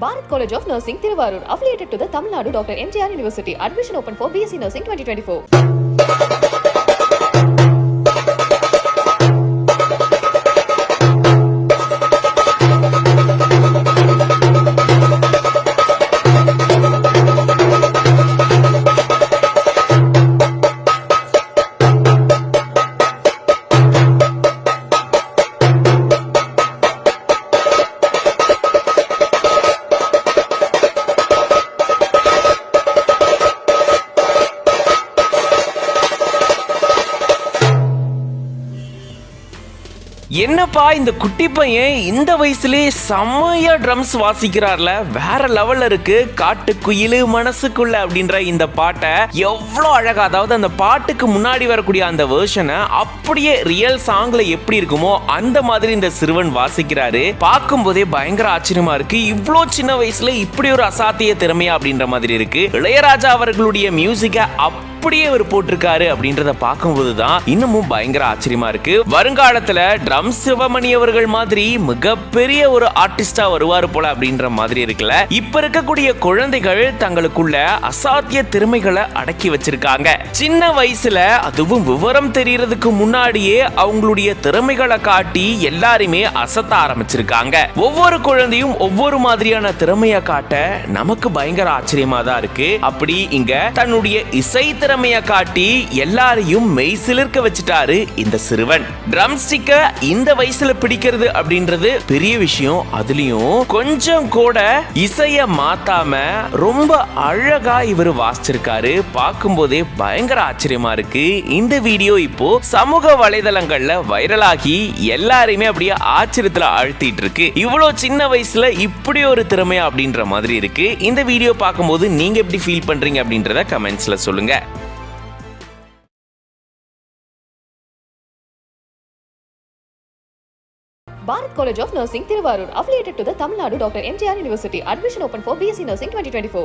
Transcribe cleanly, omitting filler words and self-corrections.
Bharat College of Nursing, Thiruvarur, affiliated to the Tamil Nadu Dr. MGR University. Admission open for BSc Nursing 2024. என்னப்பா இந்த குட்டி பையன் இந்த வயசுலயே செம்மையா ட்ரம்ஸ் வாசிக்கிறார்ல, வேற லெவல்ல இருக்கு. காட்டுக்குயிலு மனசுக்குள்ள அப்படின்ற இந்த பாட்டை எவ்வளவு அழகா, அதாவது அந்த பாட்டுக்கு முன்னாடி வரக்கூடிய அந்த வெர்ஷனை அப்படியே ரியல் சாங்ல எப்படி இருக்குமோ அந்த மாதிரி இந்த சிறுவன் வாசிக்கிறாரு. பார்க்கும் போதே பயங்கர ஆச்சரியமா இருக்கு. இவ்வளோ சின்ன வயசுல இப்படி ஒரு அசாத்திய திறமையா அப்படின்ற மாதிரி இருக்கு. இளையராஜா அவர்களுடைய மியூசிக்கை அப்படியே அவர் போட்டிருக்காரு அப்படின்றத பார்க்கும்போது தான் இன்னமும் பயங்கர ஆச்சரியமா இருக்கு. வருங்காலத்துல ட்ரம்ஸ் சிவமணி அவர்கள் மாதிரி மிகப்பெரிய ஒரு ஆர்டிஸ்டா வருவாரு போல அப்படின்ற மாதிரி இருக்குல்ல. இப்ப இருக்கக்கூடிய குழந்தைகள் தங்களுக்குள்ள அசாத்திய திறமைகளை அடக்கி வச்சிருக்காங்க. சின்ன வயசுல, அதுவும் விவரம் தெரியறதுக்கு முன்னாடியே அவங்களுடைய திறமைகளை காட்டி எல்லாருமே அசத்த ஆரம்பிச்சிருக்காங்க. ஒவ்வொரு குழந்தையும் ஒவ்வொரு மாதிரியான திறமையை காட்ட நமக்கு பயங்கர ஆச்சரியமா தான் இருக்கு. அப்படி இங்க தன்னுடைய இசை திறமைய காட்டி எல்லாரையும் மெய் சிலிர்க்க வச்சுட்டாரு இந்த சிறுவன். ட்ரம் ஸ்டிக்க இந்த வயசுல பிடிக்கிறது அப்படின்றது பெரிய விஷயம். அதுலயும் கொஞ்சம் கூட இசைய மாத்தாம ரொம்ப அழகா இவர் வாசிச்சிருக்காரு. பார்க்கும் போதே பயங்கர ஆச்சரியமா இருக்கு. இந்த வீடியோ இப்போ சமூக வலைதளங்கள்ல வைரலாகி எல்லாரையுமே அப்படியே ஆச்சரியத்துல ஆழ்த்திட்டு இருக்கு. இவ்வளவு சின்ன வயசுல இப்படி ஒரு திறமையா அப்படின்ற மாதிரி இருக்கு. இந்த வீடியோ பார்க்கும்போது நீங்க எப்படி ஃபீல் பண்றீங்க அப்படின்றத கமெண்ட்ஸ்ல சொல்லுங்க. Bharat College of Nursing, Thiruvarur, affiliated to the Tamil Nadu Dr. MGR University. Admission open for BSc Nursing 2024.